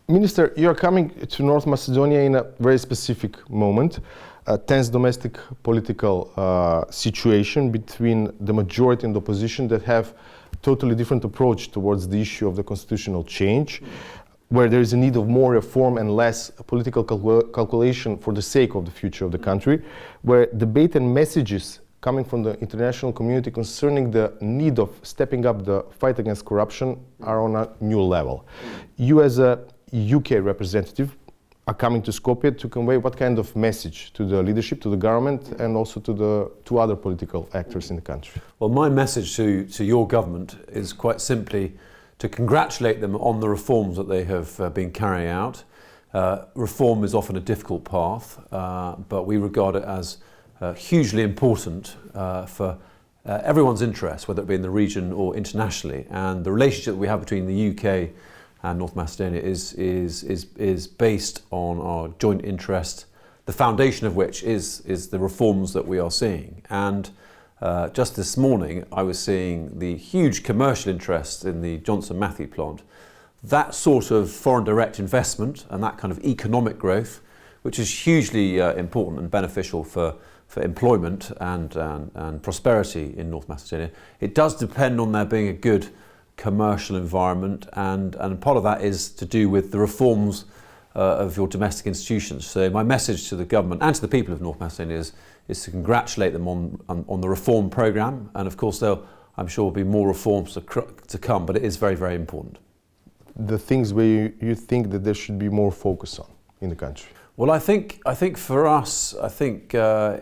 Minister, you are coming to North Macedonia in a very specific moment, a tense domestic political situation between the majority and the opposition that have totally different approach towards the issue of the constitutional change, where there is a need of more reform and less political calculation for the sake of the future of the country, where debate and messages coming from the international community concerning the need of stepping up the fight against corruption are on a new level. You as a UK representative are coming to Skopje to convey what kind of message to the leadership, to the government, and also to other political actors in the country? Well, my message to your government is quite simply to congratulate them on the reforms that they have been carrying out. Reform is often a difficult path, but we regard it as hugely important for everyone's interest, whether it be in the region or internationally. And the relationship that we have between the UK and North Macedonia is based on our joint interest, the foundation of which is the reforms that we are seeing. And just this morning, I was seeing the huge commercial interest in the Johnson Matthey plant. That sort of foreign direct investment and that kind of economic growth, which is hugely important and beneficial for employment and prosperity in North Macedonia, it does depend on there being a good commercial environment, and part of that is to do with the reforms of your domestic institutions. So my message to the government and to the people of North Macedonia is to congratulate them on the reform programme, and of course I'm sure will be more reforms to come, but it is very, very important. The things where you think that there should be more focus on in the country? Well, I think for us,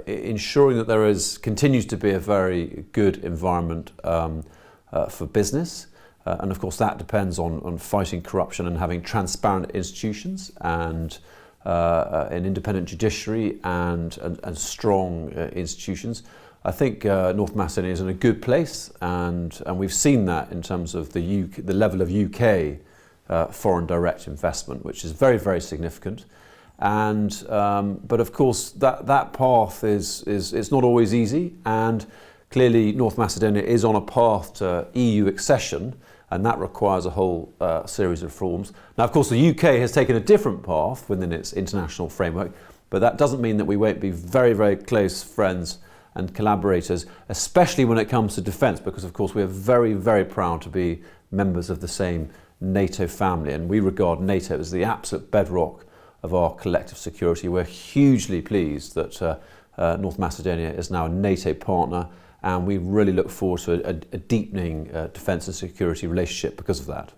ensuring that there continues to be a very good environment for business, and of course that depends on fighting corruption and having transparent institutions and an independent judiciary and strong institutions. I think North Macedonia is in a good place, and we've seen that in terms of the level of UK foreign direct investment, which is very, very significant. And but of course that path is not always easy, and clearly North Macedonia is on a path to EU accession, and that requires a whole series of reforms. Now, of course, the UK has taken a different path within its international framework, but that doesn't mean that we won't be very, very close friends and collaborators, especially when it comes to defence, because of course we are very, very proud to be members of the same NATO family, and we regard NATO as the absolute bedrock of our collective security. We're hugely pleased that North Macedonia is now a NATO partner, and we really look forward to a deepening defence and security relationship because of that.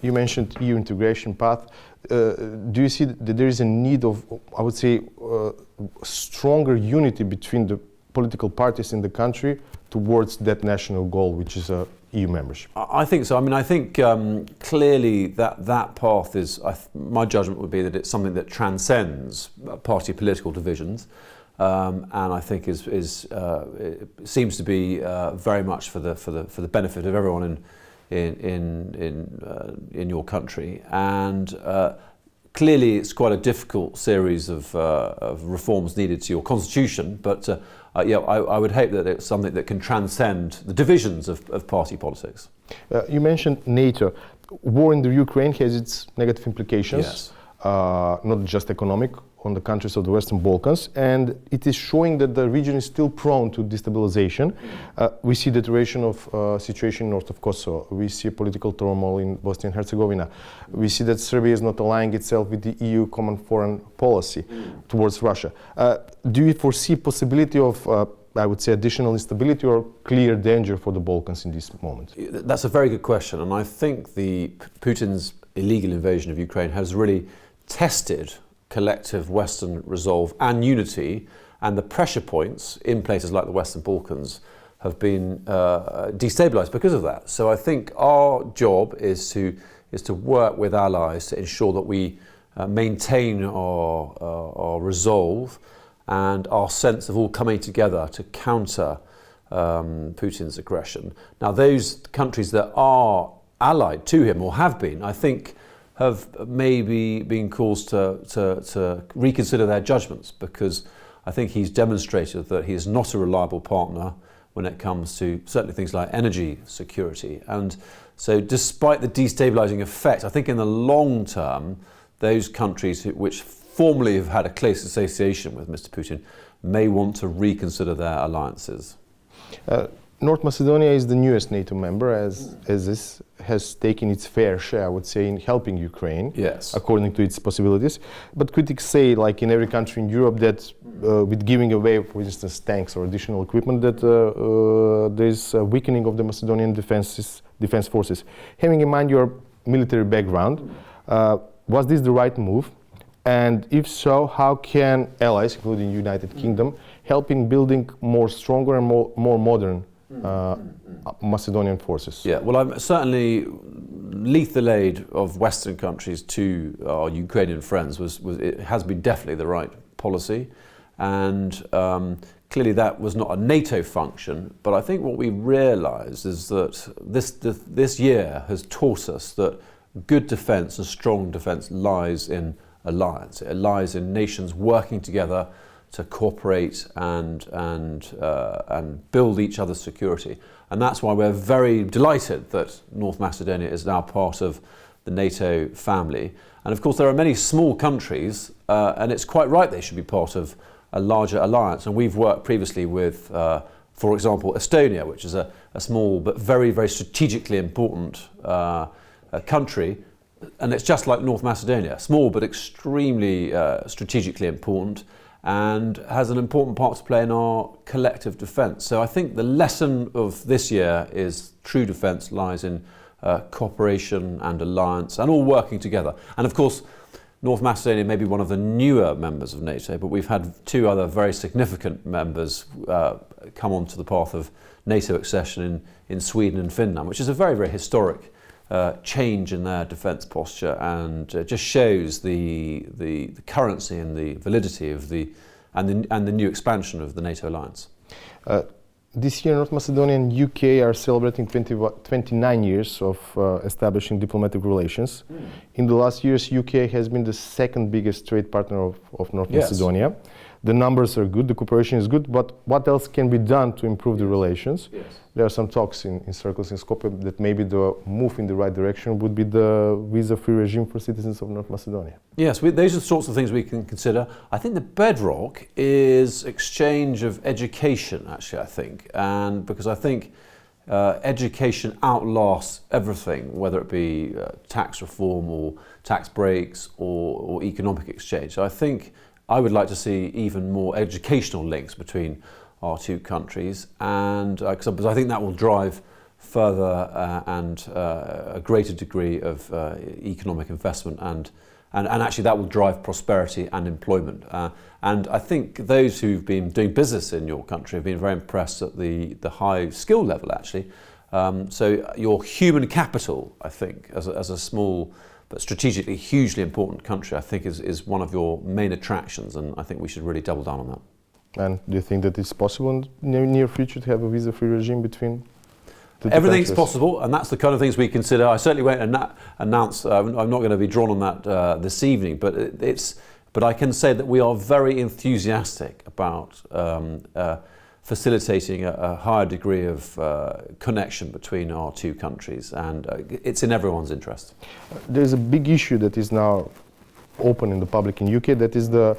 You mentioned EU integration path. Do you see that there is a need of, I would say, stronger unity between the political parties in the country towards that national goal, which is EU membership? I think so. I mean, I think clearly that path is, my judgment would be that it's something that transcends party political divisions, and I think it seems to be very much for the benefit of everyone in your country. And clearly, it's quite a difficult series of reforms needed to your constitution, but I would hope that it's something that can transcend the divisions of party politics. You mentioned NATO. War in the Ukraine has its negative implications, yes. Not just economic, on the countries of the Western Balkans, and it is showing that the region is still prone to destabilization. We see deterioration of situation north of Kosovo. We see political turmoil in Bosnia and Herzegovina. We see that Serbia is not aligning itself with the EU common foreign policy towards Russia. Do you foresee possibility of, I would say, additional instability or clear danger for the Balkans in this moment? That's a very good question, and I think Putin's illegal invasion of Ukraine has really tested collective Western resolve and unity, and the pressure points in places like the Western Balkans have been destabilised because of that. So I think our job is to work with allies to ensure that we maintain our resolve and our sense of all coming together to counter Putin's aggression. Now, those countries that are allied to him, or have been, I think, have maybe been caused to reconsider their judgments, because I think he's demonstrated that he is not a reliable partner when it comes to certainly things like energy security. And So despite the destabilising effect, I think in the long term, those countries which formerly have had a close association with Mr. Putin may want to reconsider their alliances. North Macedonia is the newest NATO member, as this has taken its fair share, I would say, in helping Ukraine, yes, according to its possibilities. But critics say, like in every country in Europe, that with giving away, for instance, tanks or additional equipment, that there is a weakening of the Macedonian defense forces. Having in mind your military background, was this the right move? And if so, how can allies, including the United Kingdom, help in building more stronger and more modern Macedonian forces? Yeah, well, I'm certainly lethal aid of Western countries to our Ukrainian friends it has been definitely the right policy, and clearly that was not a NATO function. But I think what we realised is that this year has taught us that good defence and strong defence lies in alliance. It lies in nations working together to cooperate and build each other's security. And that's why we're very delighted that North Macedonia is now part of the NATO family. And of course there are many small countries, and it's quite right they should be part of a larger alliance. And we've worked previously with, for example, Estonia, which is a small but very, very strategically important country. And it's just like North Macedonia, small but extremely strategically important, and has an important part to play in our collective defence. So I think the lesson of this year is true defence lies in cooperation and alliance and all working together. And of course, North Macedonia may be one of the newer members of NATO, but we've had two other very significant members come onto the path of NATO accession in Sweden and Finland, which is a very, very historic change in their defence posture, and just shows the currency and the validity of the new expansion of the NATO alliance. This year, North Macedonia and UK are celebrating 29 years of establishing diplomatic relations. In the last years, UK has been the second biggest trade partner of North Macedonia. The numbers are good, the cooperation is good, but what else can be done to improve the relations? Yes. There are some talks in circles in Skopje that maybe the move in the right direction would be the visa-free regime for citizens of North Macedonia. Yes, those are the sorts of things we can consider. I think the bedrock is exchange of education, actually, I think. And because I think education outlasts everything, whether it be tax reform or tax breaks or economic exchange. So I think I would like to see even more educational links between our two countries, and because I think that will drive further and a greater degree of economic investment, and actually that will drive prosperity and employment. And I think those who've been doing business in your country have been very impressed at the high skill level, actually. So your human capital, I think, as a small but strategically hugely important country, I think is one of your main attractions, and I think we should really double down on that. And do you think that it's possible in the near future to have a visa-free regime between the two Everything's countries? possible, and that's the kind of things we consider. I certainly won't announce, I'm not going to be drawn on that this evening, but but I can say that we are very enthusiastic about facilitating a higher degree of connection between our two countries, and it's in everyone's interest. There's a big issue that is now open in the public in UK, that is the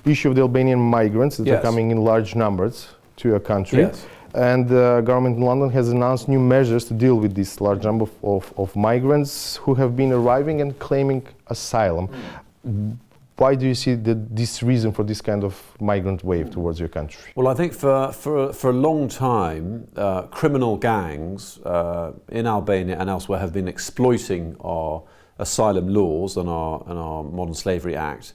issue of the Albanian migrants that are coming in large numbers to your country. Yes. And the government in London has announced new measures to deal with this large number of migrants who have been arriving and claiming asylum. Why do you see this reason for this kind of migrant wave towards your country? Well, I think for a long time, criminal gangs in Albania and elsewhere have been exploiting our asylum laws and our Modern Slavery Act,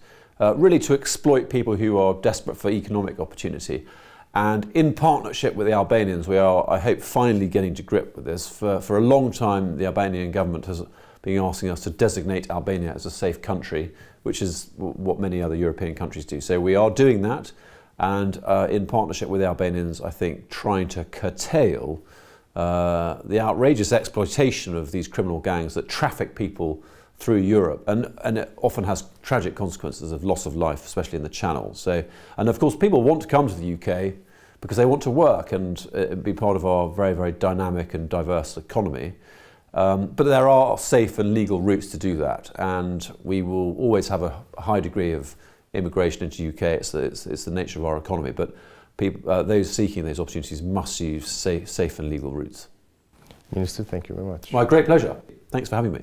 really to exploit people who are desperate for economic opportunity. And in partnership with the Albanians, we are, I hope, finally getting to grip with this. For a long time, the Albanian government has been asking us to designate Albania as a safe country, which is what many other European countries do. So we are doing that, and in partnership with the Albanians, I think, trying to curtail the outrageous exploitation of these criminal gangs that traffic people through Europe, and it often has tragic consequences of loss of life, especially in the Channel. So, and of course, people want to come to the UK because they want to work and be part of our very, very dynamic and diverse economy. But there are safe and legal routes to do that, and we will always have a high degree of immigration into the UK. It's the nature of our economy, but people, those seeking those opportunities must use safe and legal routes. Minister, thank you very much. My great pleasure. Thanks for having me.